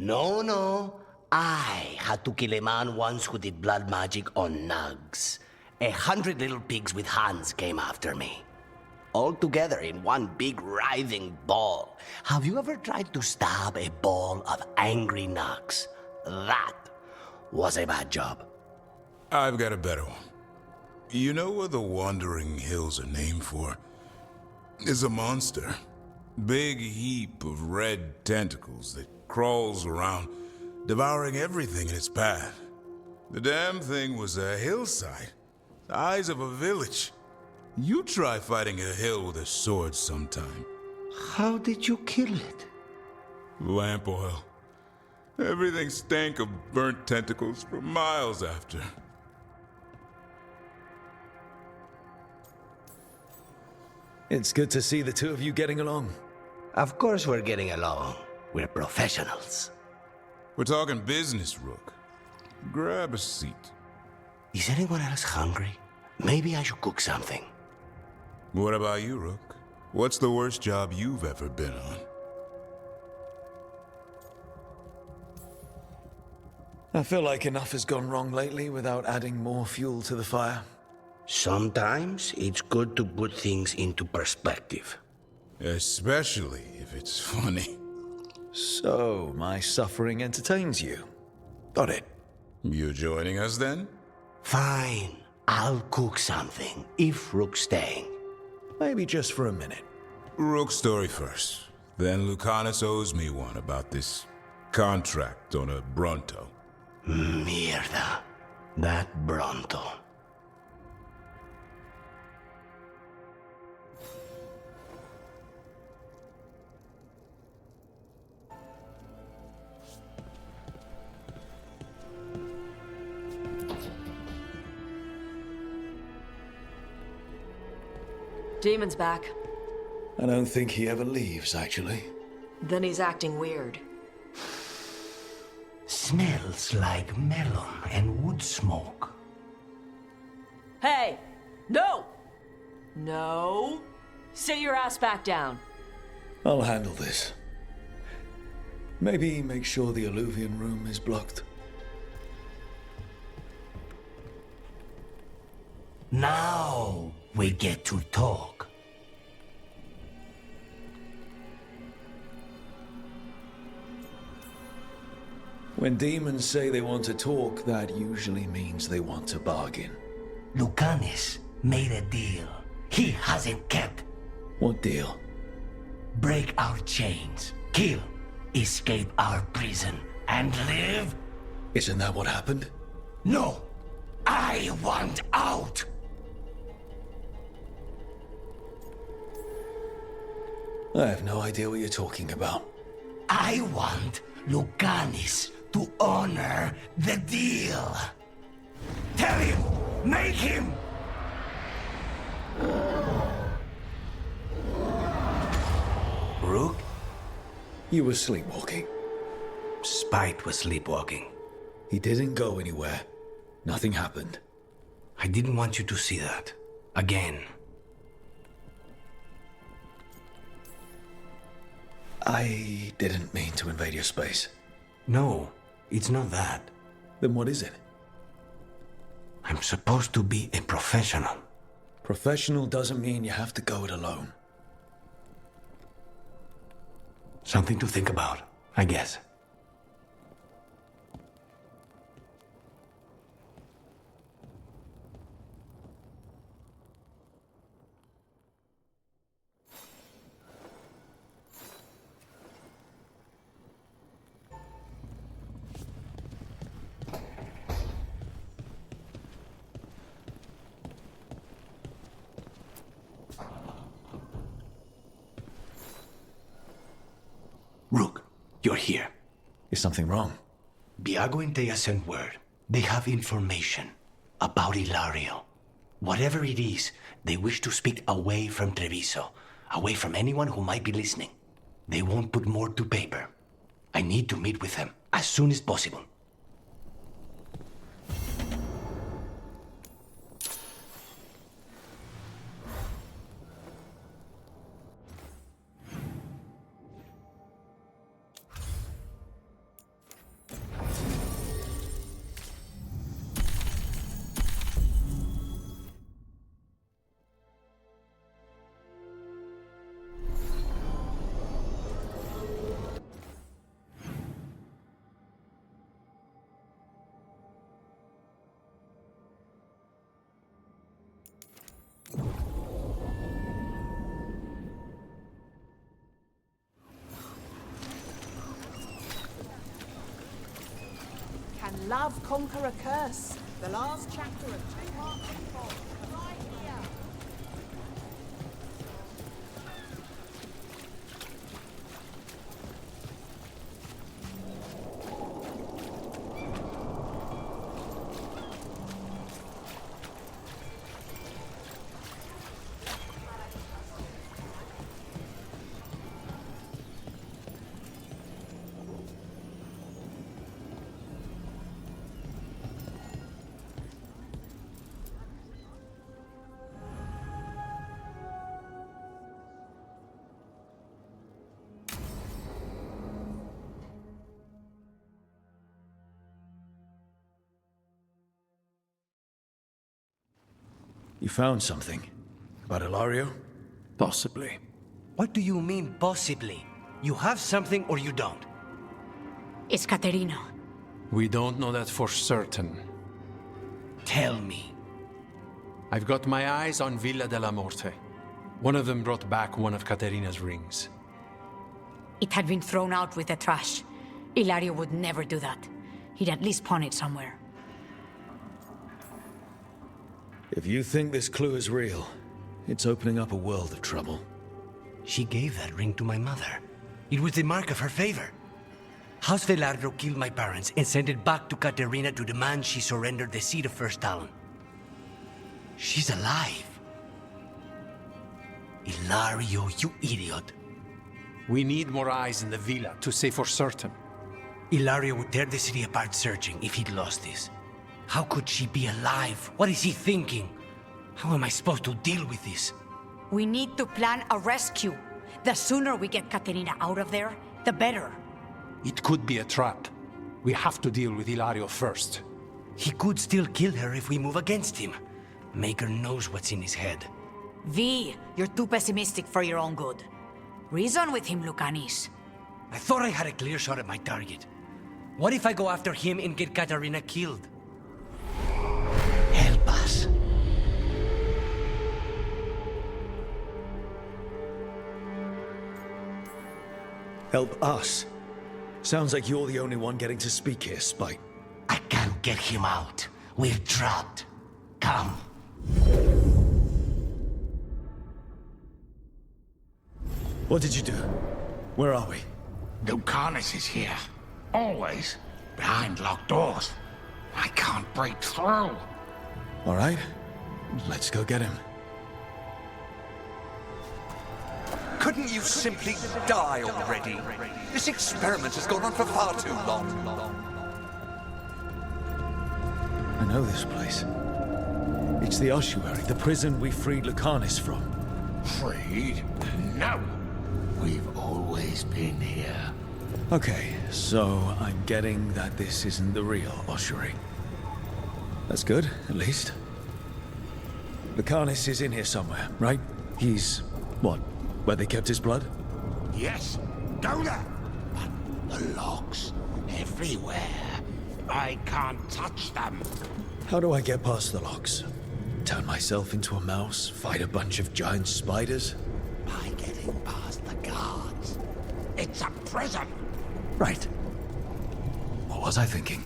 No. I had to kill a man once who did blood magic on nugs. 100 little pigs with hands came after me. All together in one big writhing ball. Have you ever tried to stab a ball of angry nugs? That was a bad job. I've got a better one. You know what the Wandering Hills are named for? It's a monster. Big heap of red tentacles that crawls around, devouring everything in its path. The damn thing was a hillside, the eyes of a village. You try fighting a hill with a sword sometime. How did you kill it? Lamp oil. Everything stank of burnt tentacles for miles after. It's good to see the two of you getting along. Of course we're getting along. We're professionals. We're talking business, Rook. Grab a seat. Is anyone else hungry? Maybe I should cook something. What about you, Rook? What's the worst job you've ever been on? I feel like enough has gone wrong lately without adding more fuel to the fire. Sometimes it's good to put things into perspective. Especially if it's funny. So, my suffering entertains you. Got it. You joining us then? Fine. I'll cook something, if Rook's staying. Maybe just for a minute. Rook's story first. Then Lucanus owes me one about this contract on a Bronto. Mierda. That Bronto. Demon's back. I don't think he ever leaves, actually. Then he's acting weird. Smells like melon and wood smoke. Hey! No! No! Sit your ass back down. I'll handle this. Maybe make sure the Alluvian room is blocked. Now we get to talk. When demons say they want to talk, that usually means they want to bargain. Lucanus made a deal he hasn't kept. What deal? Break our chains, kill, escape our prison, and live? Isn't that what happened? No! I want out! I have no idea what you're talking about. I want Lucanus to honor the deal. Tell him! Make him! Rook? You were sleepwalking. Spite was sleepwalking. He didn't go anywhere. Nothing happened. I didn't want you to see that. Again. I didn't mean to invade your space. No, it's not that. Then what is it? I'm supposed to be a professional. Professional doesn't mean you have to go it alone. Something to think about, I guess. Rook, you're here. Is something wrong? Biago and Thea sent word. They have information about Ilario. Whatever it is, they wish to speak away from Treviso, away from anyone who might be listening. They won't put more to paper. I need to meet with them as soon as possible. love conquer a curse? The last chapter of 2 Parts of 4. Right here. You found something? About Ilario? Possibly. What do you mean, possibly? You have something or you don't? It's Caterina. We don't know that for certain. Tell me. I've got my eyes on Villa della Morte. One of them brought back one of Caterina's rings. It had been thrown out with the trash. Ilario would never do that. He'd at least pawn it somewhere. If you think this clue is real, it's opening up a world of trouble. She gave that ring to my mother. It was the mark of her favor. House Velardo killed my parents and sent it back to Caterina to demand she surrender the seat of First Talon. She's alive. Ilario, you idiot. We need more eyes in the villa to say for certain. Ilario would tear the city apart searching if he'd lost this. How could she be alive? What is he thinking? How am I supposed to deal with this? We need to plan a rescue. The sooner we get Caterina out of there, the better. It could be a trap. We have to deal with Ilario first. He could still kill her if we move against him. Maker knows what's in his head. V, you're too pessimistic for your own good. Reason with him, Lucanis. I thought I had a clear shot at my target. What if I go after him and get Caterina killed? Help us. Help us? Sounds like you're the only one getting to speak here, Spite. I can't get him out. We're trapped. Come. What did you do? Where are we? Lucanis is here. Always. Behind locked doors. I can't break through. All right, let's go get him. Couldn't you simply die already? This experiment has gone on for far too long. I know this place. It's the ossuary, the prison we freed Lucanis from. Freed? No. We've always been here. Okay, so I'm getting that this isn't the real ossuary. That's good, at least. Lucanis is in here somewhere, right? He's... what? Where they kept his blood? Yes. Go there. But the locks everywhere. I can't touch them. How do I get past the locks? Turn myself into a mouse? Fight a bunch of giant spiders? By getting past the guards. It's a prison. Right. What was I thinking?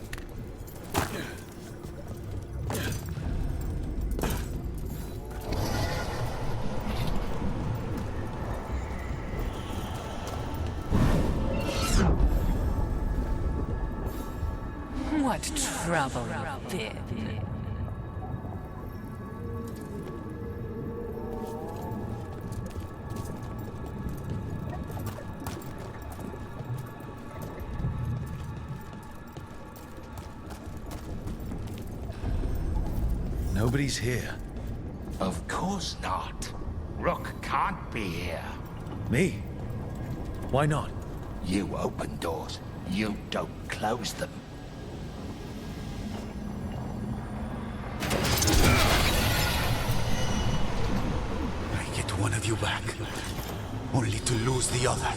What trouble you've been. Nobody's here. Of course not. Rook can't be here. Me? Why not? You open doors. You don't close them. I get one of you back, only to lose the other.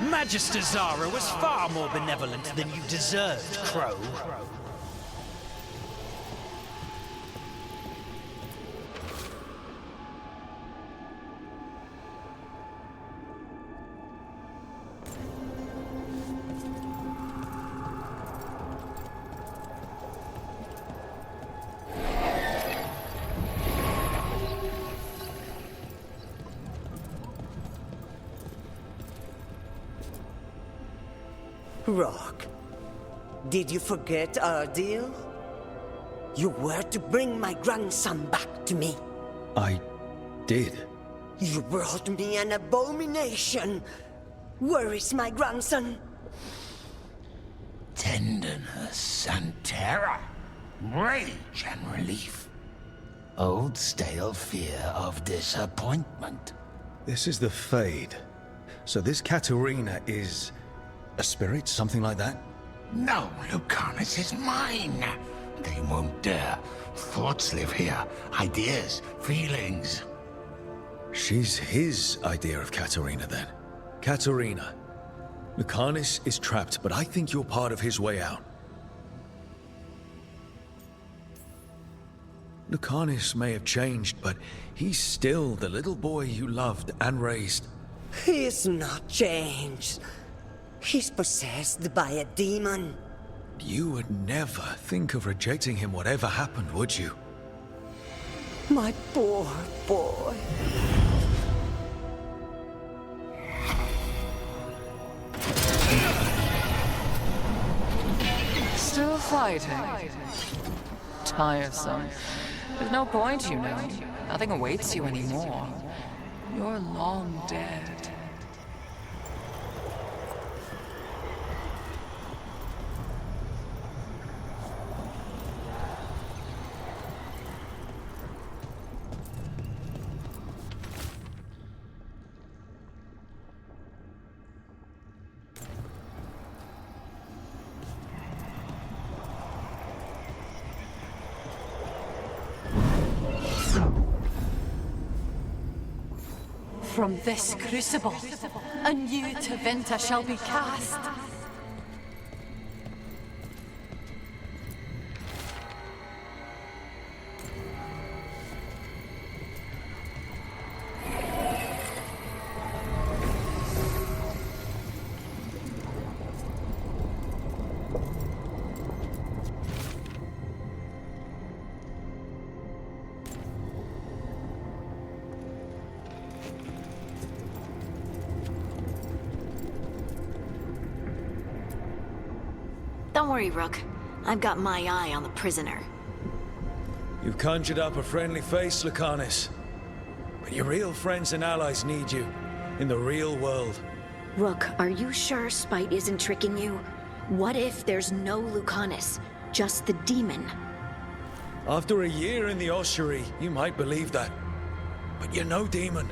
Magister Zara was far more benevolent than you deserved, Crow. Rock, did you forget our deal? You were to bring my grandson back to me. I did. You brought me an abomination. Where is my grandson? Tenderness and terror, rage and relief. Old stale fear of disappointment. This is the Fade. So this Katerina is a spirit, something like that? No, Lucanus is mine. They won't dare. Thoughts live here. Ideas, feelings. She's his idea of Katerina, then. Katerina. Lucanus is trapped, but I think you're part of his way out. Lucanus may have changed, but he's still the little boy you loved and raised. He's not changed. He's possessed by a demon. You would never think of rejecting him whatever happened, would you? My poor boy. Still fighting? Tiresome. There's no point, you know. Nothing awaits you anymore. You're long dead. From this crucible, a new Tevinter shall be cast. Don't worry, Rook. I've got my eye on the prisoner. You've conjured up a friendly face, Lucanus. But your real friends and allies need you. In the real world. Rook, are you sure Spite isn't tricking you? What if there's no Lucanus? Just the demon? After a year in the ossuary, you might believe that. But you're no demon.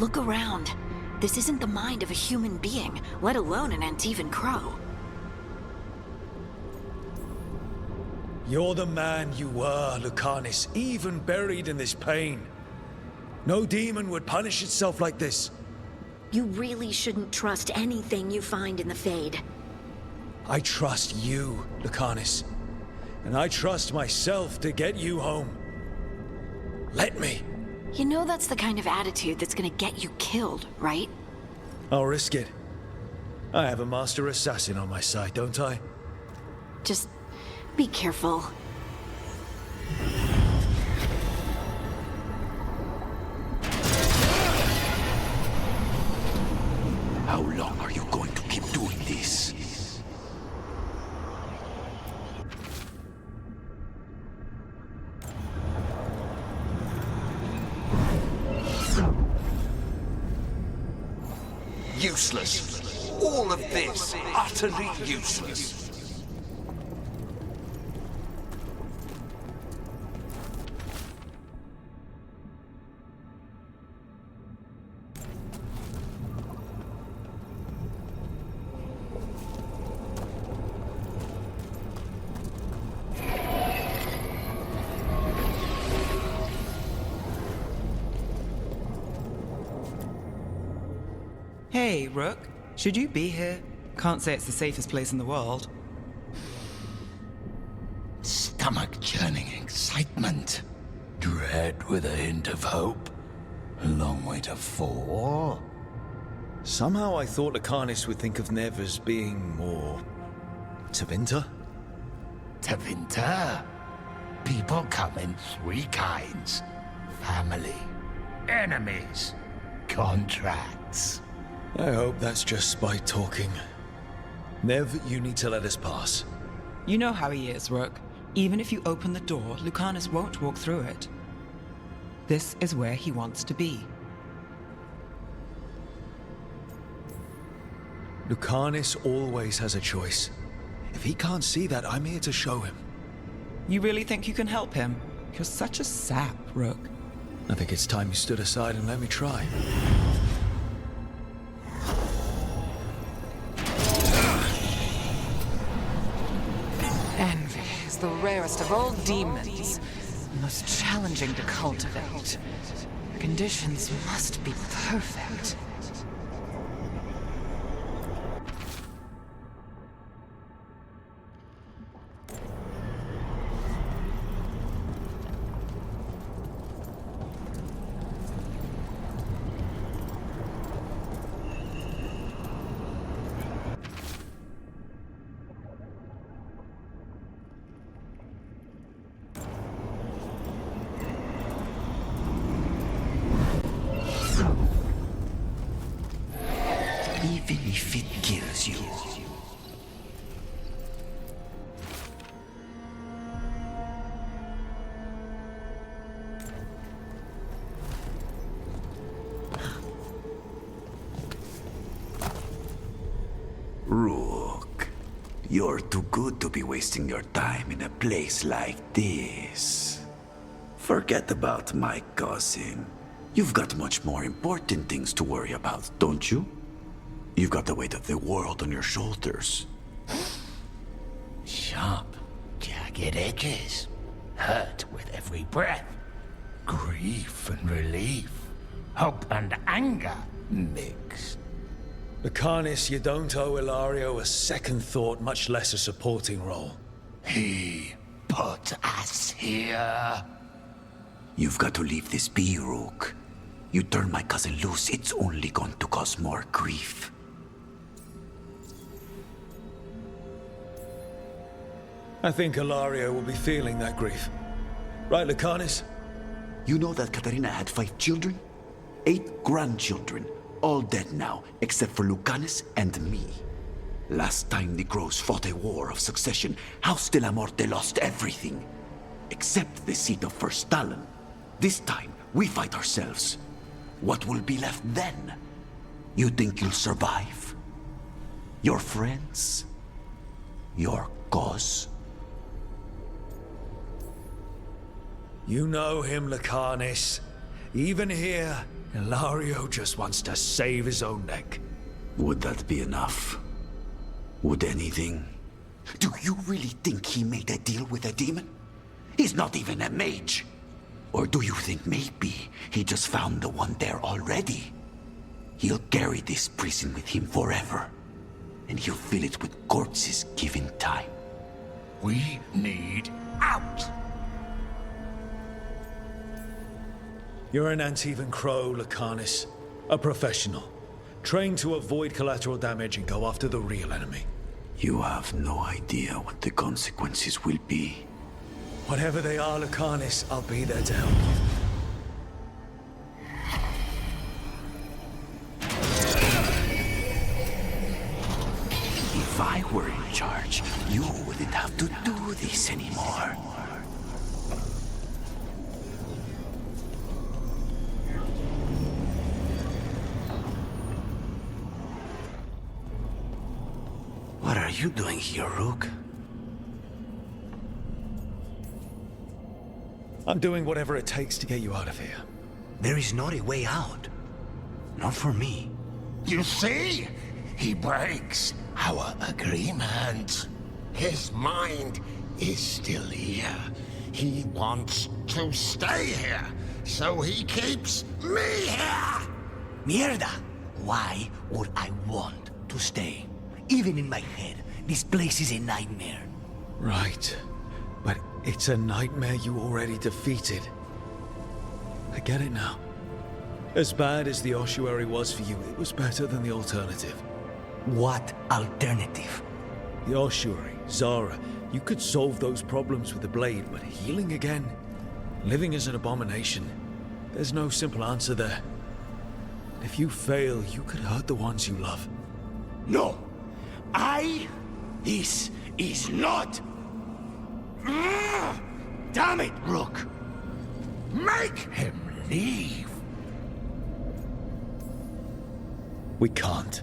Look around. This isn't the mind of a human being, let alone an Antivan Crow. You're the man you were, Lucanus, even buried in this pain. No demon would punish itself like this. You really shouldn't trust anything you find in the Fade. I trust you, Lucanus. And I trust myself to get you home. Let me. You know that's the kind of attitude that's gonna get you killed, right? I'll risk it. I have a master assassin on my side, don't I? Just be careful. How long are you going to keep doing this? Useless. All of this, utterly useless. Hey, Rook. Should you be here? Can't say it's the safest place in the world. Stomach-churning excitement. Dread with a hint of hope. A long way to fall. Somehow I thought Lucanus would think of Nev as being more... Tevinter? Tevinter? People come in three kinds. Family, enemies, contracts. I hope that's just Spite talking. Nev, you need to let us pass. You know how he is, Rook. Even if you open the door, Lucanus won't walk through it. This is where he wants to be. Lucanus always has a choice. If he can't see that, I'm here to show him. You really think you can help him? You're such a sap, Rook. I think it's time you stood aside and let me try. Envy is the rarest of all demons, most challenging to cultivate. The conditions must be perfect. Even if it kills you. Rook, you're too good to be wasting your time in a place like this. Forget about my cousin. You've got much more important things to worry about, don't you? You've got the weight of the world on your shoulders. Sharp, jagged edges. Hurt with every breath. Grief and relief. Hope and anger mixed. Lucanus, you don't owe Ilario a second thought, much less a supporting role. He put us here. You've got to leave this be, Rook. You turn my cousin loose, it's only going to cause more grief. I think Ilario will be feeling that grief. Right, Lucanus? You know that Katarina had 5 children? 8 grandchildren. All dead now, except for Lucanus and me. Last time the Grows fought a war of succession, House de la Morte lost everything. Except the seat of First Talon. This time, we fight ourselves. What will be left then? You think you'll survive? Your friends? Your cause? You know him, Lucanus. Even here, Ilario just wants to save his own neck. Would that be enough? Would anything? Do you really think he made a deal with a demon? He's not even a mage. Or do you think maybe he just found the one there already? He'll carry this prison with him forever. And he'll fill it with corpses given time. We need out! You're an Antivan Crow, Lucanus. A professional. Trained to avoid collateral damage and go after the real enemy. You have no idea what the consequences will be. Whatever they are, Lucanus, I'll be there to help you. If I were in charge, you wouldn't have to do this anymore. What are you doing here, Rook? I'm doing whatever it takes to get you out of here. There is not a way out. Not for me. You see? He breaks our agreement. His mind is still here. He wants to stay here, so he keeps me here! Mierda! Why would I want to stay? Even in my head, this place is a nightmare. Right. But it's a nightmare you already defeated. I get it now. As bad as the ossuary was for you, it was better than the alternative. What alternative? The ossuary, Zara, you could solve those problems with the blade, but healing again? Living as an abomination? There's no simple answer there. If you fail, you could hurt the ones you love. No! I This is not... Damn it, Rook! Make him leave! We can't.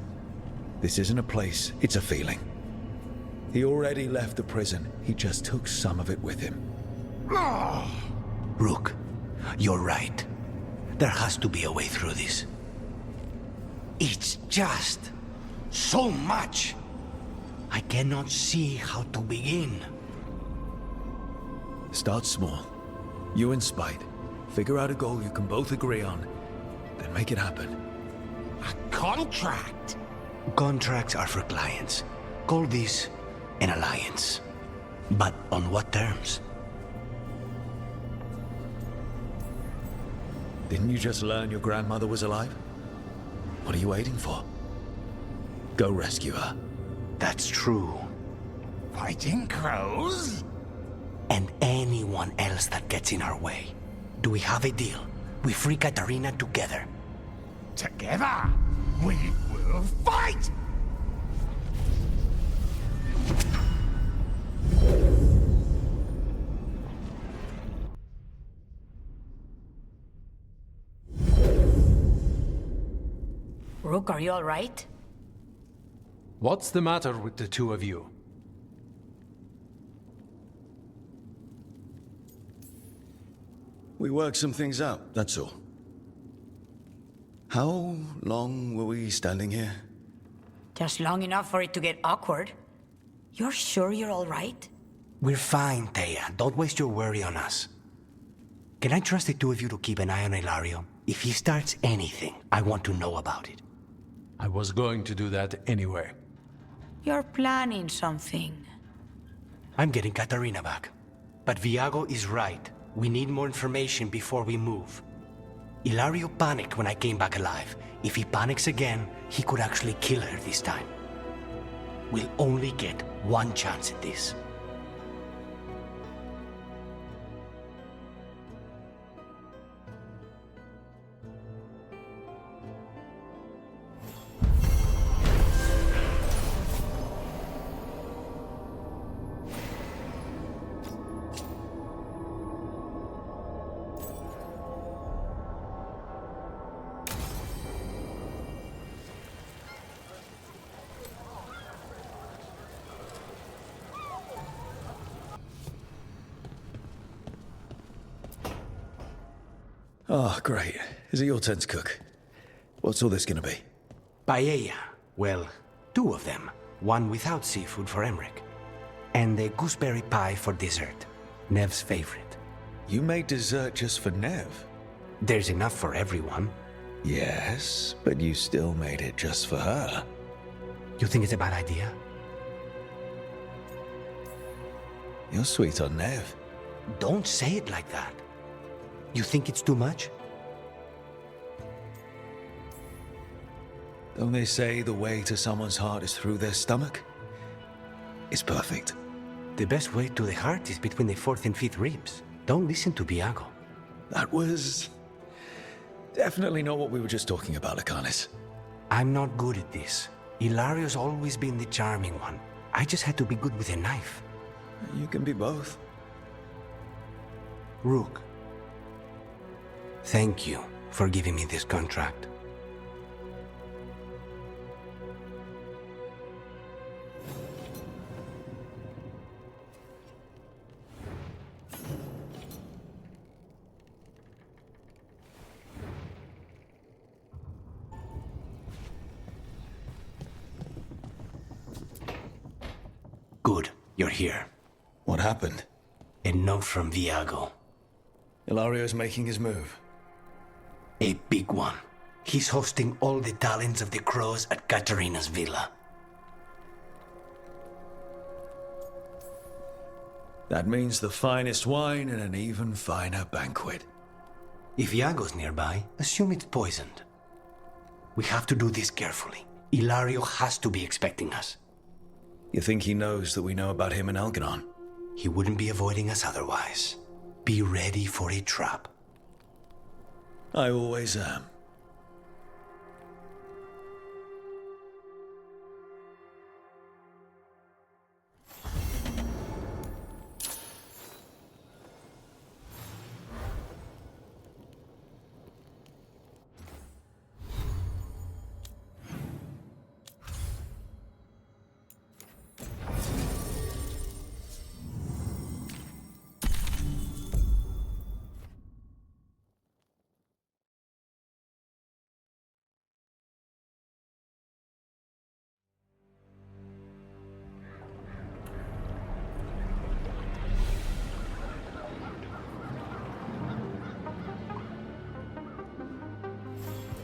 This isn't a place, it's a feeling. He already left the prison. He just took some of it with him. Rook, you're right. There has to be a way through this. It's just... so much! I cannot see how to begin. Start small. You and Spite. Figure out a goal you can both agree on. Then make it happen. A contract? Contracts are for clients. Call this an alliance. But on what terms? Didn't you just learn your grandmother was alive? What are you waiting for? Go rescue her. That's true. Fighting crows? And anyone else that gets in our way. Do we have a deal? We free Katarina together. Together, we will fight! Rook, are you all right? What's the matter with the two of you? We worked some things out, that's all. How long were we standing here? Just long enough for it to get awkward. You're sure you're all right? We're fine, Thea. Don't waste your worry on us. Can I trust the two of you to keep an eye on Ilario? If he starts anything, I want to know about it. I was going to do that anyway. You're planning something. I'm getting Katarina back. But Viago is right. We need more information before we move. Ilario panicked when I came back alive. If he panics again, he could actually kill her this time. We'll only get one chance at this. Oh, great. Is it your turn to cook? What's all this gonna be? Paella. Well, two of them. One without seafood for Emmerich. And a gooseberry pie for dessert. Nev's favorite. You made dessert just for Nev? There's enough for everyone. Yes, but you still made it just for her. You think it's a bad idea? You're sweet on Nev. Don't say it like that. You think it's too much? Don't they say the way to someone's heart is through their stomach? It's perfect. The best way to the heart is between the fourth and fifth ribs. Don't listen to Viago. That was... definitely not what we were just talking about, Lucanus. I'm not good at this. Hilario's always been the charming one. I just had to be good with a knife. You can be both. Rook. Thank you for giving me this contract. Good, you're here. What happened? A note from Viago. Hilario's making his move. A big one. He's hosting all the talents of the crows at Katarina's villa. That means the finest wine and an even finer banquet. If Iago's nearby, assume it's poisoned. We have to do this carefully. Hilario has to be expecting us. You think he knows that we know about him and Algernon? He wouldn't be avoiding us otherwise. Be ready for a trap. I always am.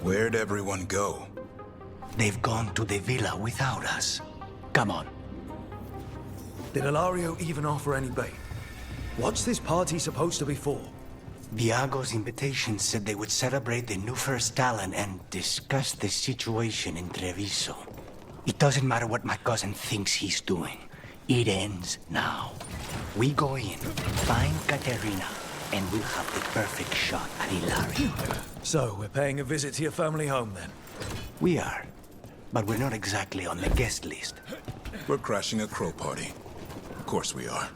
Where'd everyone go? They've gone to the villa without us. Come on. Did Ilario even offer any bait? What's this party supposed to be for? Viago's invitation said they would celebrate the new first talent and discuss the situation in Treviso. It doesn't matter what my cousin thinks he's doing. It ends now. We go in, find Katerina, and we'll have the perfect shot at Ilario. So, we're paying a visit to your family home, then? We are. But we're not exactly on the guest list. We're crashing a crow party. Of course we are.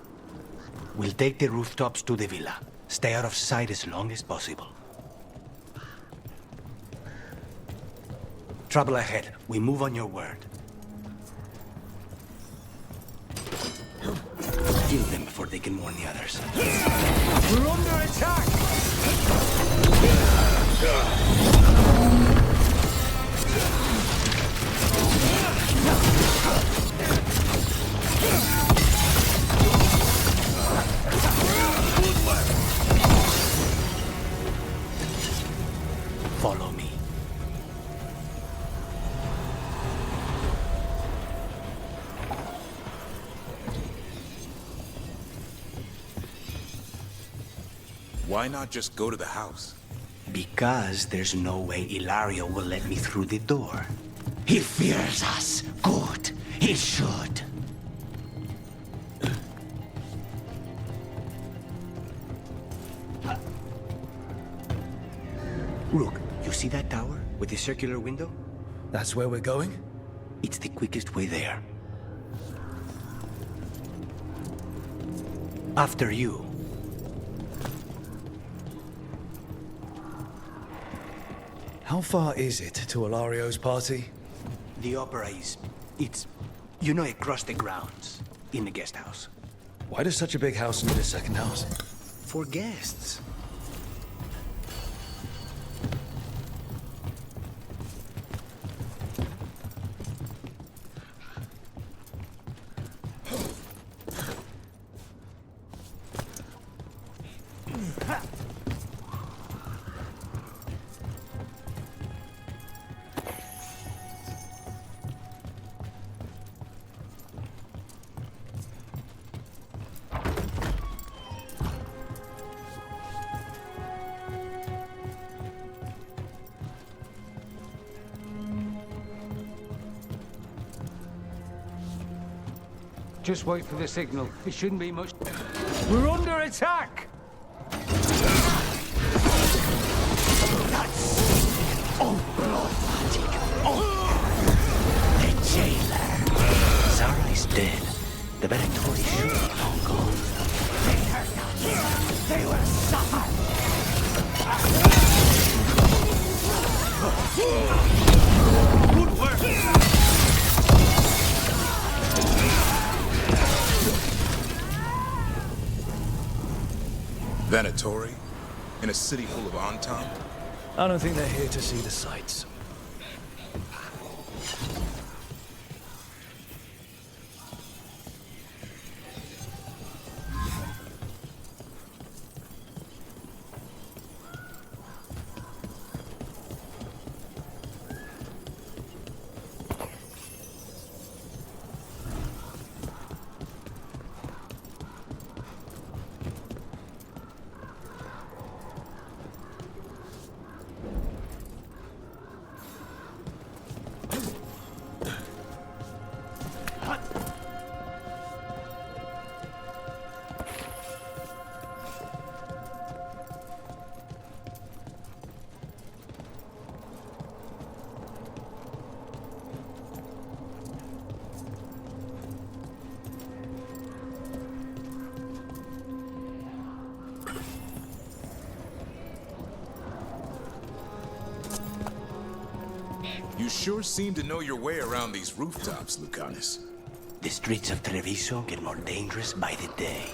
We'll take the rooftops to the villa. Stay out of sight as long as possible. Trouble ahead. We move on your word. Kill them before they can warn the others. We're under attack! Follow me. Why not just go to the house? Because there's no way Ilario will let me through the door. He fears us. Good. He should. Rook, you see that tower with the circular window? That's where we're going? It's the quickest way there. After you. How far is it to Ilario's party? The opera is... it's... you know, across the grounds. In the guest house. Why does such a big house need a second house? For guests. Just wait for the signal. It shouldn't be much. We're under attack! Oh, blood magic. Oh, the jailer. Zara is dead. The Venatori should be long gone. They hurt us. They will suffer. Good work! Venatori? In a city full of Entente? I don't think they're here to see the sights. You sure seem to know your way around these rooftops, Lucanus. The streets of Treviso get more dangerous by the day.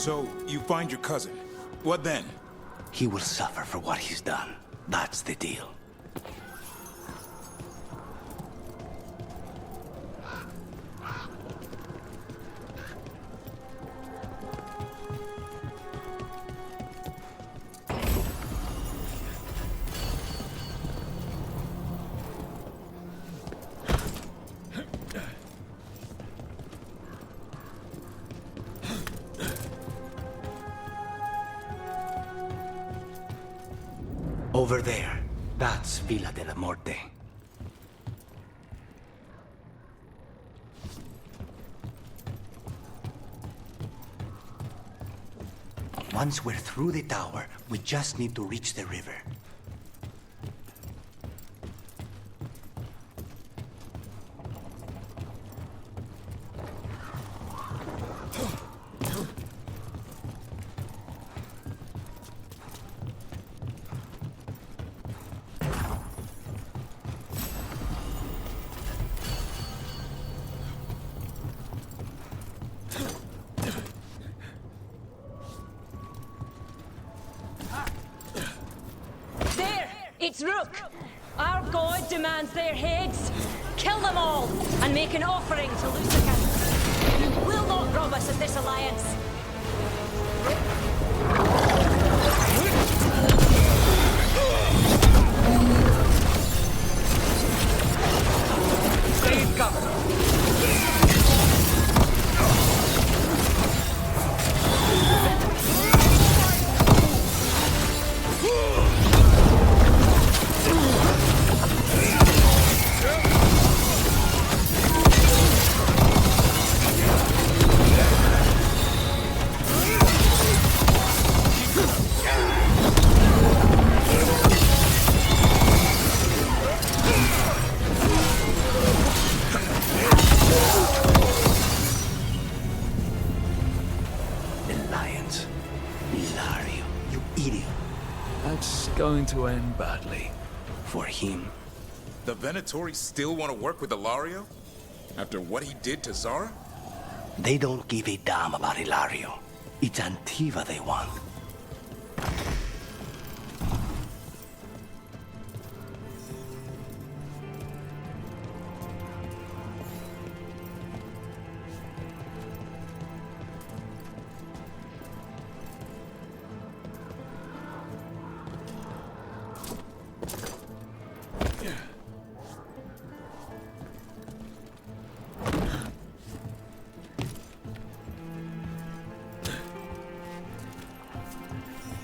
So, you find your cousin. What then? He will suffer for what he's done. That's the deal. Over there. That's Villa de la Morte. Once we're through the tower, we just need to reach the river. It's Rook! Our god demands their heads. Kill them all, and make an offering to Lucifer. He will not rob us of this alliance. Stay in cover. Going to end badly. For him. The Venatori still want to work with Ilario? After what he did to Zara? They don't give a damn about Ilario. It's Antiva they want.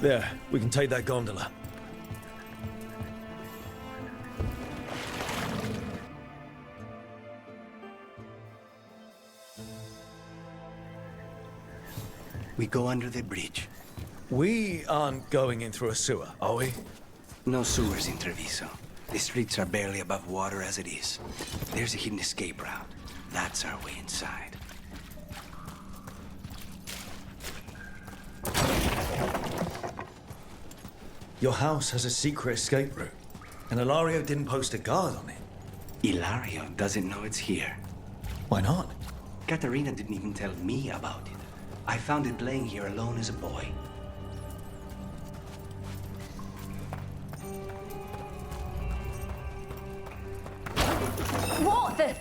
There, we can take that gondola. We go under the bridge. We aren't going in through a sewer, are we? No sewers in Treviso. The streets are barely above water as it is. There's a hidden escape route. That's our way inside. Your house has a secret escape route, and Ilario didn't post a guard on it. Ilario doesn't know it's here. Why not? Katarina didn't even tell me about it. I found it laying here alone as a boy. What the?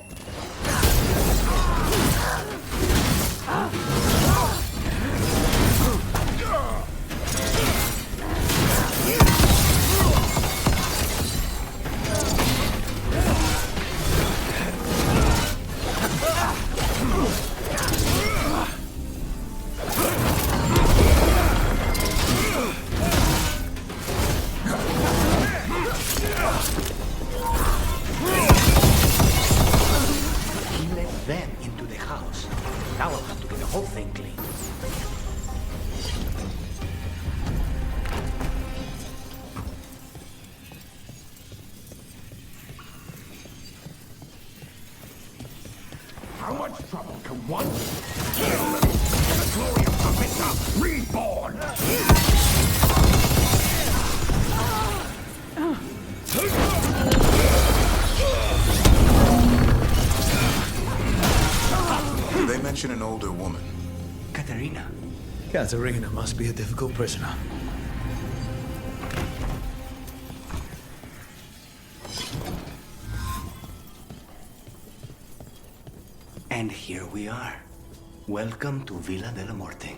How much trouble can one kill the glory of Professor Reborn? They mention an older woman. Katarina. Katerina must be a difficult prisoner. And here we are. Welcome to Villa della Morte.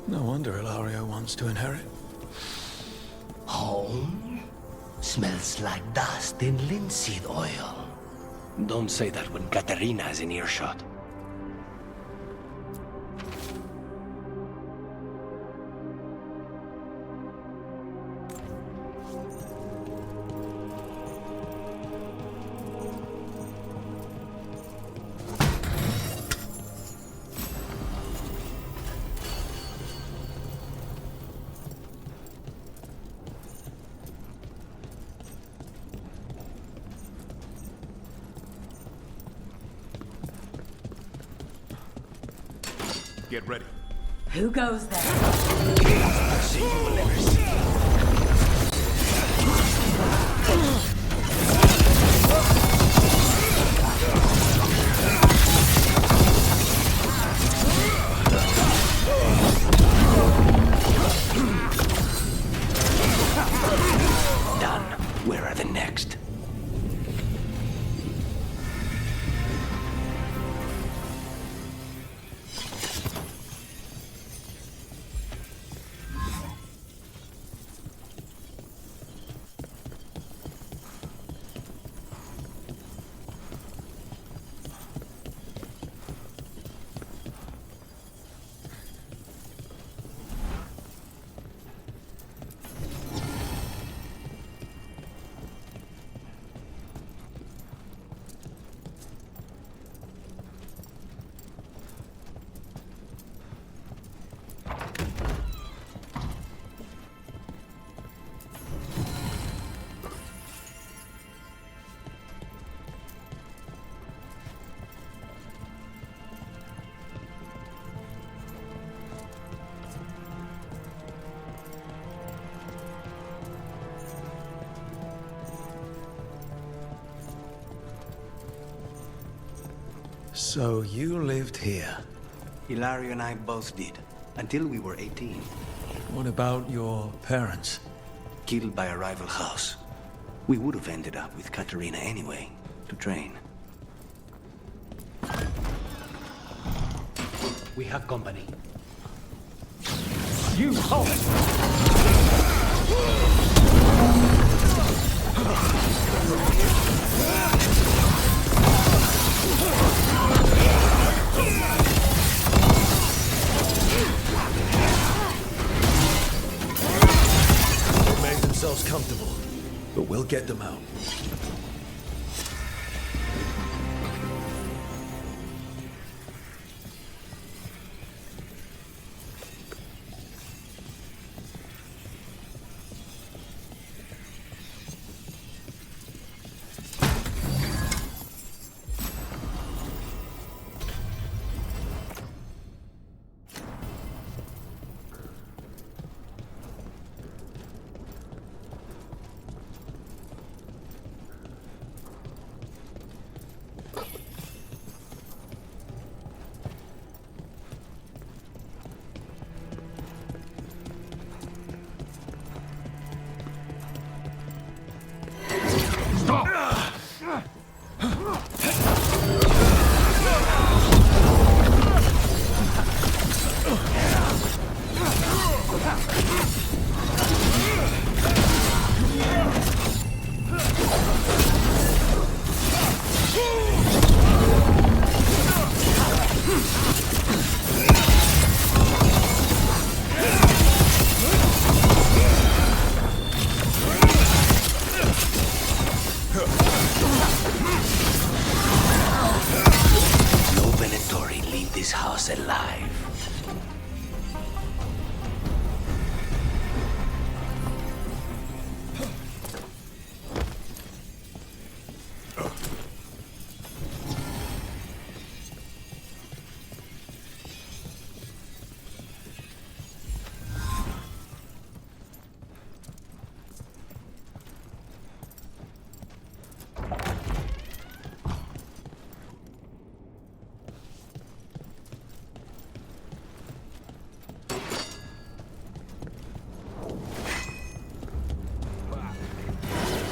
No wonder Ilario wants to inherit. Home? Smells like dust and linseed oil. Don't say that when Katerina is in earshot. Get ready. Who goes there? See, you will never see. Done. Where are the next? So you lived here? Ilario and I both did, until we were 18. What about your parents? Killed by a rival house. We would have ended up with Katerina anyway, to train. We have company. You halt! They made themselves comfortable, but we'll get them out.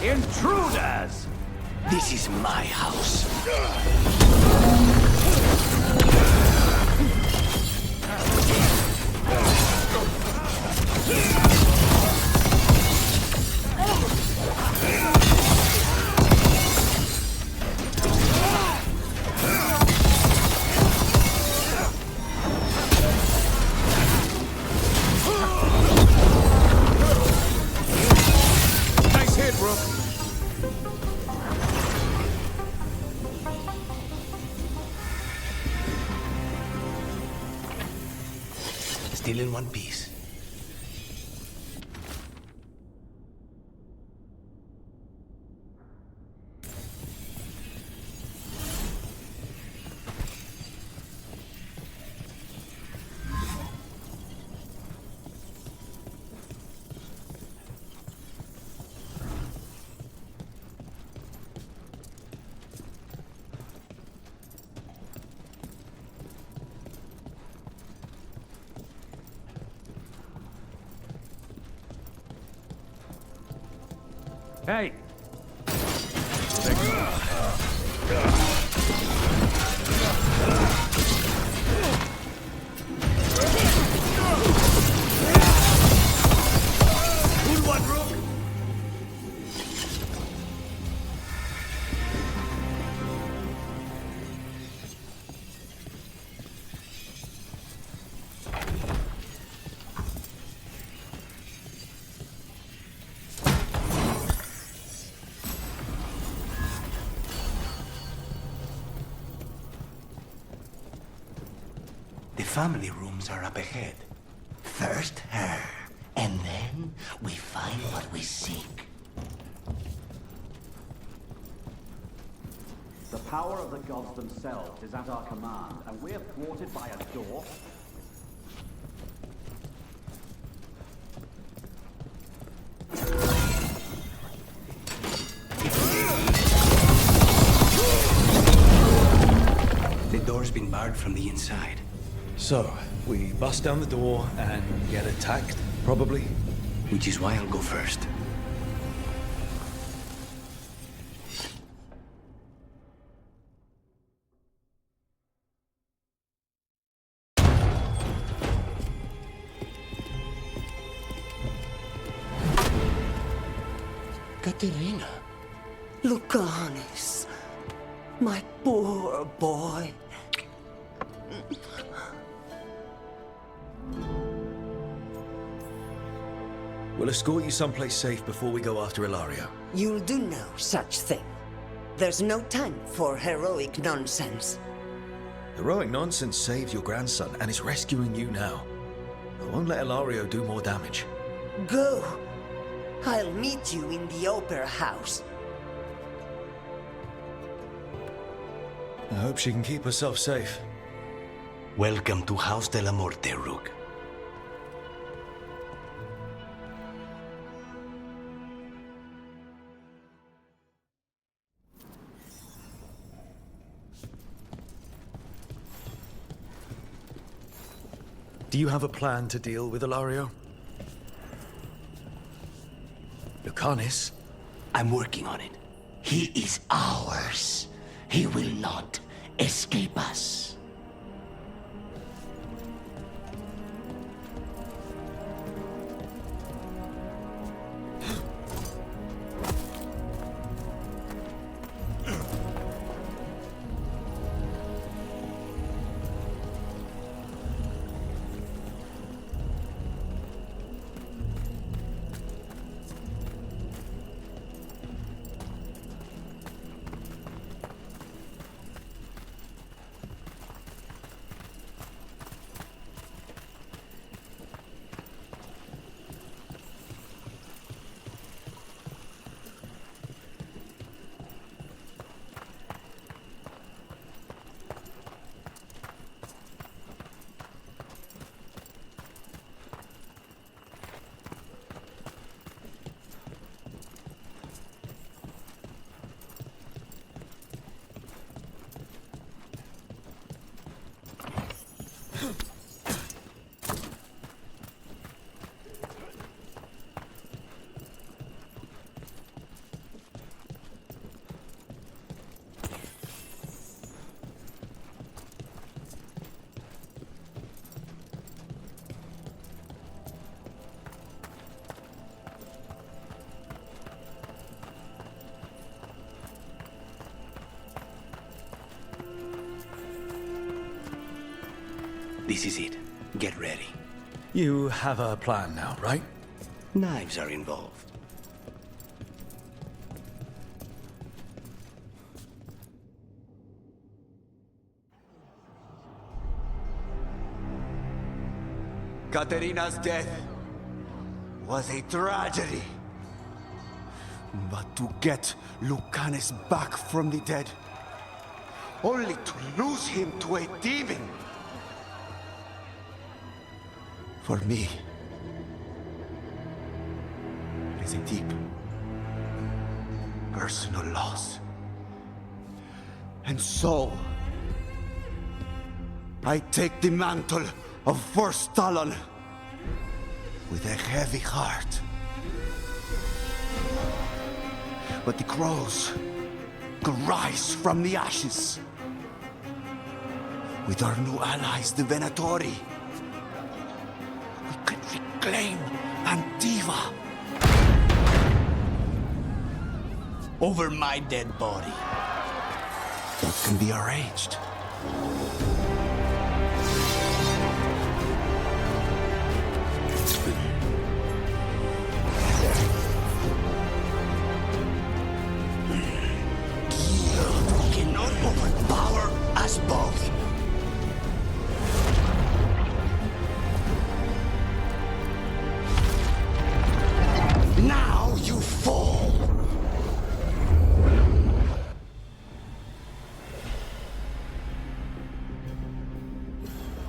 Intruders! This is my house. Nice hit, Rook. Still in one piece. Hey! Good one, Rook! The family rooms are up ahead. First her, and then we find what we seek. The power of the gods themselves is at our command, and we're thwarted by a door. The door's been barred from the inside. So, we bust down the door and get attacked, probably? Which is why I'll go first. Katerina. Lucanis. My poor boy. We'll escort you someplace safe before we go after Ilario. You'll do no such thing. There's no time for heroic nonsense. Heroic nonsense saved your grandson and is rescuing you now. I won't let Ilario do more damage. Go. I'll meet you in the opera house. I hope she can keep herself safe. Welcome to House de la Morte, Rook. Do you have a plan to deal with Ilario? Lucanis? I'm working on it. He is ours. He will not escape us. This is it. Get ready. You have a plan now, right? Knives are involved. Katerina's death was a tragedy. But to get Lucanus back from the dead, only to lose him to a demon. For me, it is a deep, personal loss. And so, I take the mantle of First Talon with a heavy heart. But the crows could rise from the ashes. With our new allies, the Venatori, we can reclaim Antiva. Over my dead body. That can be arranged. Cannot overpower us both. Now you fall.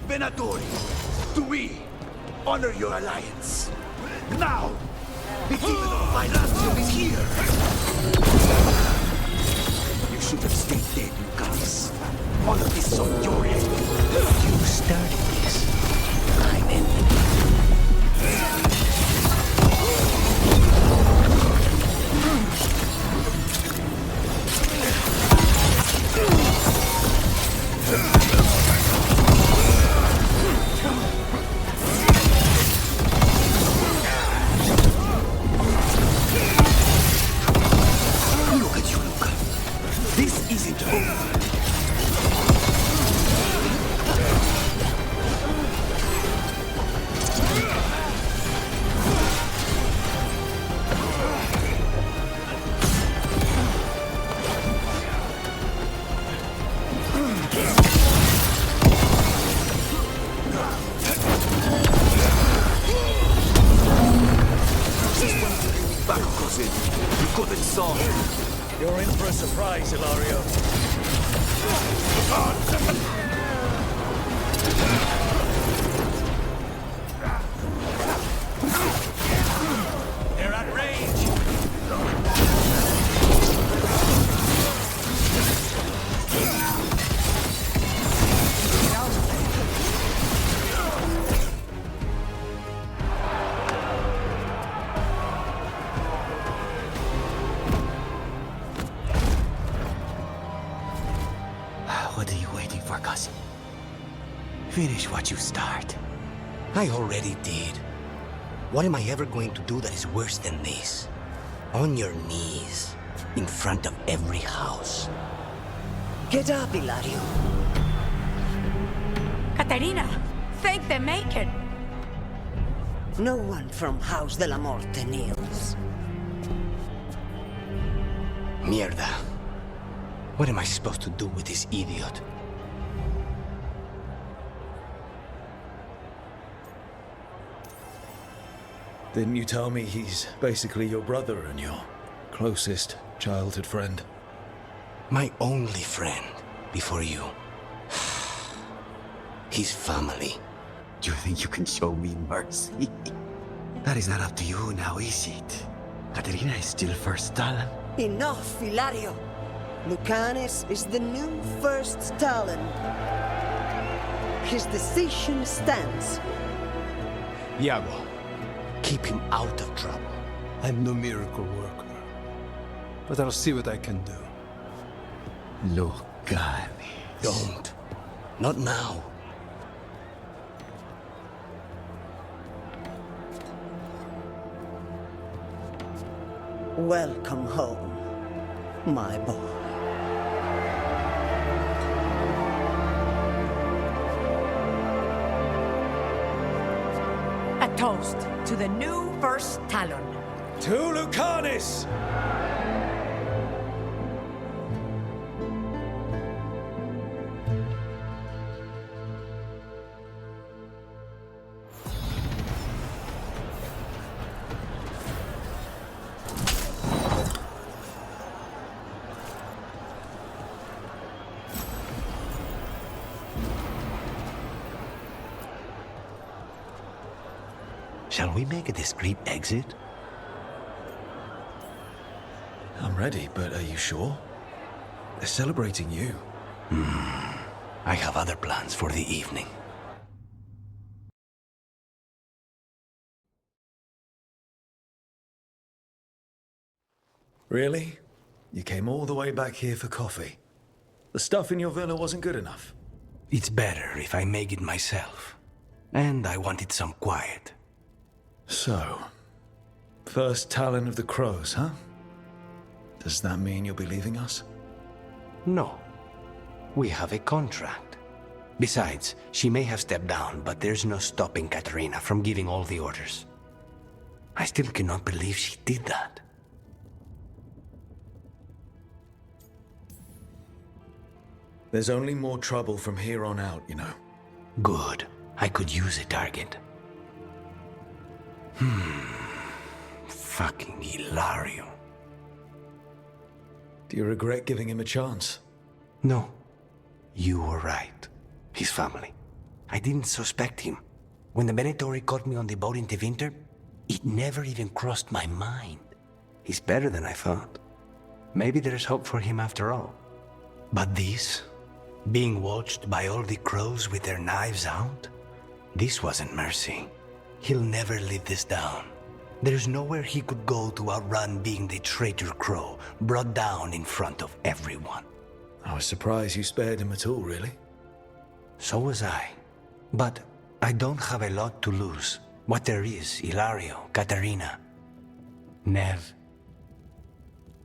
Venatori, do we honor your alliance? Now, the demon of Financium is here! You should have stayed dead, Lucanus. All of this is on your head. You started this. I'm ending it. Look at you, Luca. This isn't over. Back, cousin. You couldn't solve it. You're in for a surprise, Ilario. They're at range. What are you waiting for, cousin? Finish what you start. I already did. What am I ever going to do that is worse than this? On your knees, in front of every house. Get up, Ilario. Caterina, thank the Maker. No one from House de la Morte kneels. Mierda. What am I supposed to do with this idiot? Didn't you tell me he's basically your brother and your closest childhood friend? My only friend before you. His family. Do you think you can show me mercy? That is not up to you now, is it? Caterina is still First Talon. Enough, Ilario. Lucanus is the new First Talon. His decision stands. Iago, Keep him out of trouble. I'm no miracle worker, but I'll see what I can do. Lucanus. Don't. Not now. Welcome home, my boy. Toast to the new first Talon. To Lucanis! Shall we make a discreet exit? I'm ready, but are you sure? They're celebrating you. I have other plans for the evening. Really? You came all the way back here for coffee? The stuff in your villa wasn't good enough? It's better if I make it myself. And I wanted some quiet. So, first Talon of the Crows, huh? Does that mean you'll be leaving us? No. We have a contract. Besides, she may have stepped down, but there's no stopping Katerina from giving all the orders. I still cannot believe she did that. There's only more trouble from here on out, you know. Good. I could use a target. Fucking Hilario. Do you regret giving him a chance? No. You were right. His family. I didn't suspect him. When the Venatori caught me on the boat in Tevinter, it never even crossed my mind. He's better than I thought. Maybe there's hope for him after all. But this, being watched by all the crows with their knives out, this wasn't mercy. He'll never live this down. There's nowhere he could go to outrun being the traitor crow, brought down in front of everyone. I was surprised you spared him at all, really. So was I. But I don't have a lot to lose. What there is, Hilario, Katerina, Nev.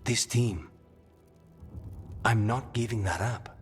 This team. I'm not giving that up.